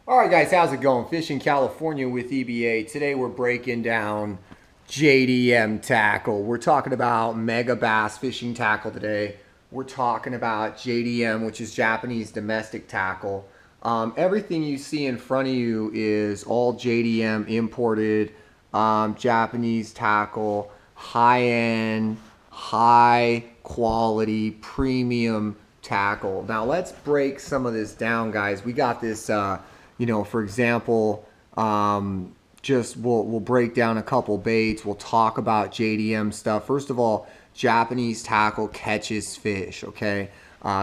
All right, guys, how's it going? Fishing California with EBA. Today we're breaking down JDM tackle. We're talking about mega bass fishing tackle today. We're talking about JDM, which is Japanese domestic tackle. Everything you see in front of you is all JDM imported Japanese tackle, high end, high quality, premium tackle. Now let's break some of this down, guys. We got this. For example, just we'll break down a couple baits. We'll talk about JDM stuff. First of all, Japanese tackle catches fish. Okay.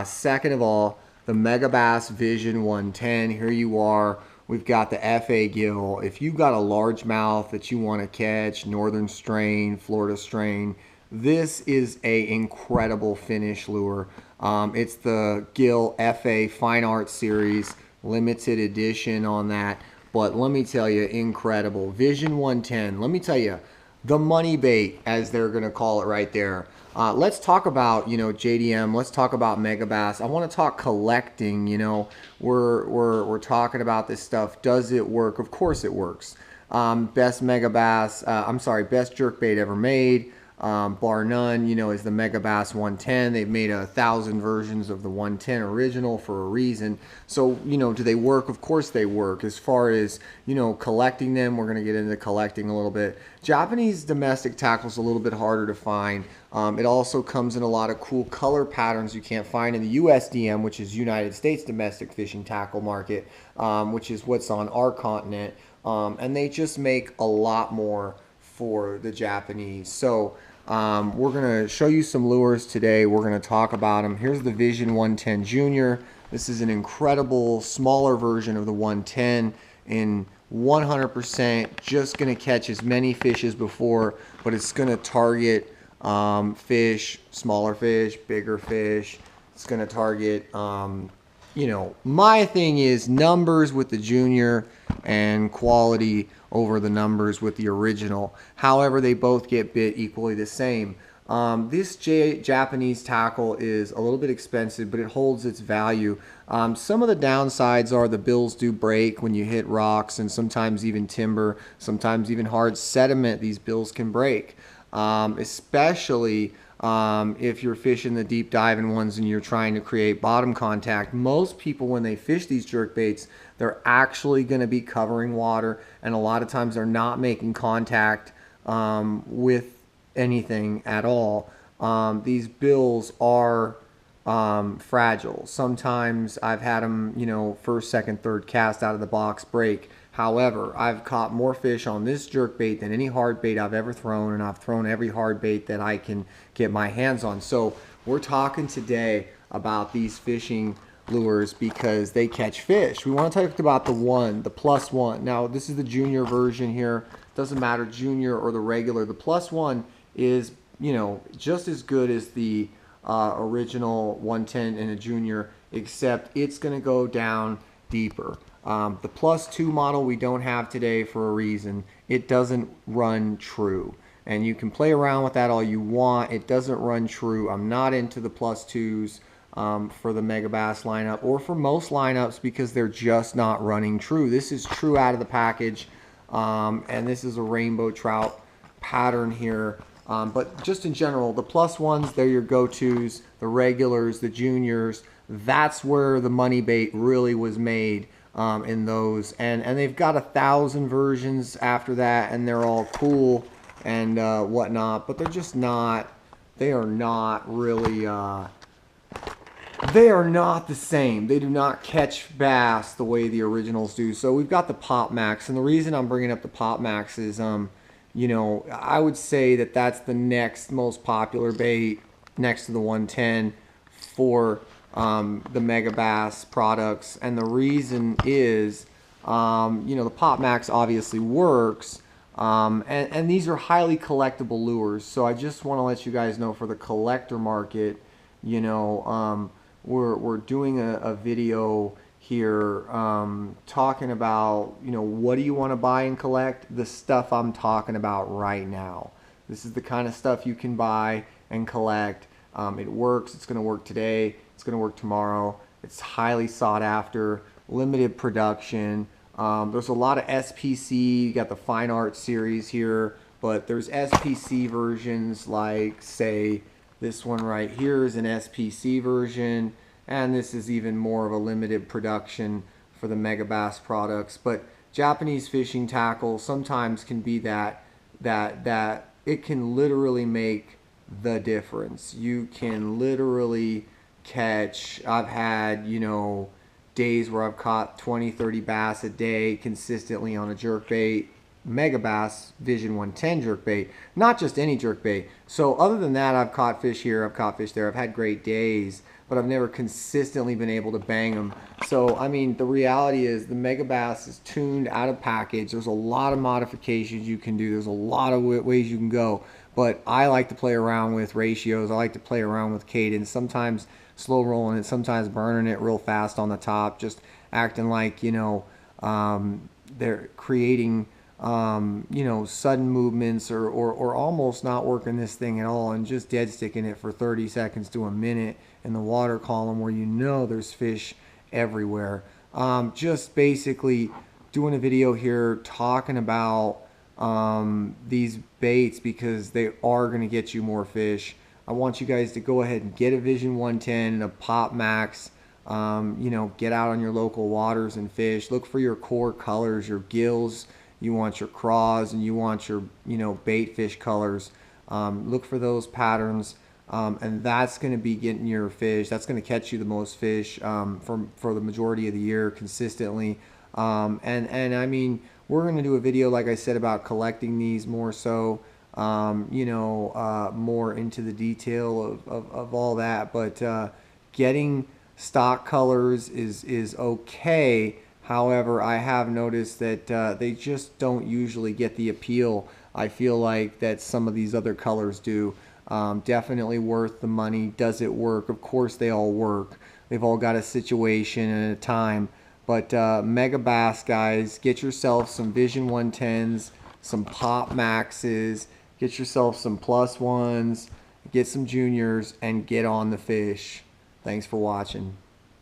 Second of all, the Megabass Vision 110. Here you are. We've got the FA gill. If you've got a largemouth that you want to catch, northern strain, Florida strain, this is a incredible finish lure. It's the Gill FA Fine Art Series limited edition on that. But let me tell you, incredible. Vision 110. Let me tell you, the money bait, as they're going to call it right there. Let's talk about, JDM. Let's talk about Megabass. I want to talk collecting. We're talking about this stuff. Does it work? Of course it works. Best Megabass. Best jerkbait ever made. Bar none, is the Megabass 110. They've made 1,000 versions of the 110 original for a reason. So, do they work? Of course they work. As far as, collecting them, we're going to get into collecting a little bit. Japanese domestic tackle is a little bit harder to find. It also comes in a lot of cool color patterns you can't find in the USDM, which is United States Domestic Fishing Tackle Market, which is what's on our continent. And they just make a lot more for the Japanese. So, we're going to show you some lures today. We're going to talk about them. Here's the Vision 110 Junior. This is an incredible smaller version of the 110 in 100% just going to catch as many fish as before, but it's going to target fish, smaller fish, bigger fish. It's going to target, my thing is numbers with the Junior and quality over the numbers with the original. However, they both get bit equally the same. This Japanese tackle is a little bit expensive, but it holds its value. Some of the downsides are the bills do break when you hit rocks and sometimes even timber, sometimes even hard sediment. These bills can break, especially if you're fishing the deep diving ones and you're trying to create bottom contact. Most people, when they fish these jerk baits, they're actually going to be covering water, and a lot of times they're not making contact with anything at all. These bills are fragile. Sometimes I've had them, first, second, third cast out of the box break. However, I've caught more fish on this jerk bait than any hard bait I've ever thrown, and I've thrown every hard bait that I can get my hands on. So we're talking today about these fishing lures because they catch fish. We want to talk about the plus one. Now, this is the Junior version here. Doesn't matter, Junior or the regular. The plus one is, just as good as the original 110 and a Junior, except it's going to go down deeper. The plus two model we don't have today for a reason. It doesn't run true. And you can play around with that all you want. It doesn't run true. I'm not into the plus twos for the Megabass lineup or for most lineups because they're just not running true. This is true out of the package. And this is a rainbow trout pattern here. But just in general, the plus ones, they're your go-tos. The regulars, the Juniors, that's where the money bait really was made. In those, and they've got 1,000 versions after that, and they're all cool and whatnot, but they're just not, they are not really they are not the same. They do not catch bass the way the originals do. So we've got the Pop Max, and the reason I'm bringing up the Pop Max is I would say that that's the next most popular bait next to the 110 for the Megabass products. And the reason is, the Pop Max obviously works, and these are highly collectible lures. So I just want to let you guys know, for the collector market, we're doing a video here talking about, what do you want to buy and collect? The stuff I'm talking about right now. This is the kind of stuff you can buy and collect. It works. It's going to work today. It's going to work tomorrow. It's highly sought after. limited production. There's a lot of SPC. You got the Fine Art series here, but there's SPC versions like, say, this one right here is an SPC version, and this is even more of a limited production for the Megabass products. But Japanese fishing tackle sometimes can be that it can literally make the difference. You can literally catch, I've had, you know, days where I've caught 20, 30 bass a day consistently on a jerkbait, Megabass Vision 110 jerkbait, not just any jerkbait. So other than that, I've caught fish here, I've caught fish there, I've had great days, but I've never consistently been able to bang them. So, I mean, the reality is the Megabass is tuned out of package. There's a lot of modifications you can do. There's a lot of ways you can go. But I like to play around with ratios. I like to play around with cadence. Sometimes slow rolling it, sometimes burning it real fast on the top, just acting like, you know, they're creating, you know, sudden movements or almost not working this thing at all and just dead sticking it for 30 seconds to a minute in the water column where you know there's fish everywhere. Just basically doing a video here talking about these baits because they are going to get you more fish. I want you guys to go ahead and get a Vision 110 and a Pop Max. You know, get out on your local waters and fish. Look for your core colors, your gills. You want your craws and you want your, you know, bait fish colors. Look for those patterns. And that's going to be getting your fish. That's going to catch you the most fish for the majority of the year consistently. And I mean, we're going to do a video, like I said, about collecting these more so, you know, more into the detail of all that. But getting stock colors is okay. However, I have noticed that they just don't usually get the appeal, I feel like, that some of these other colors do. Definitely worth the money. Does it work? Of course they all work. They've all got a situation and a time. But Megabass, guys, get yourself some Vision 110s, some Pop Maxes, get yourself some +1s, get some juniors, and get on the fish. Thanks for watching.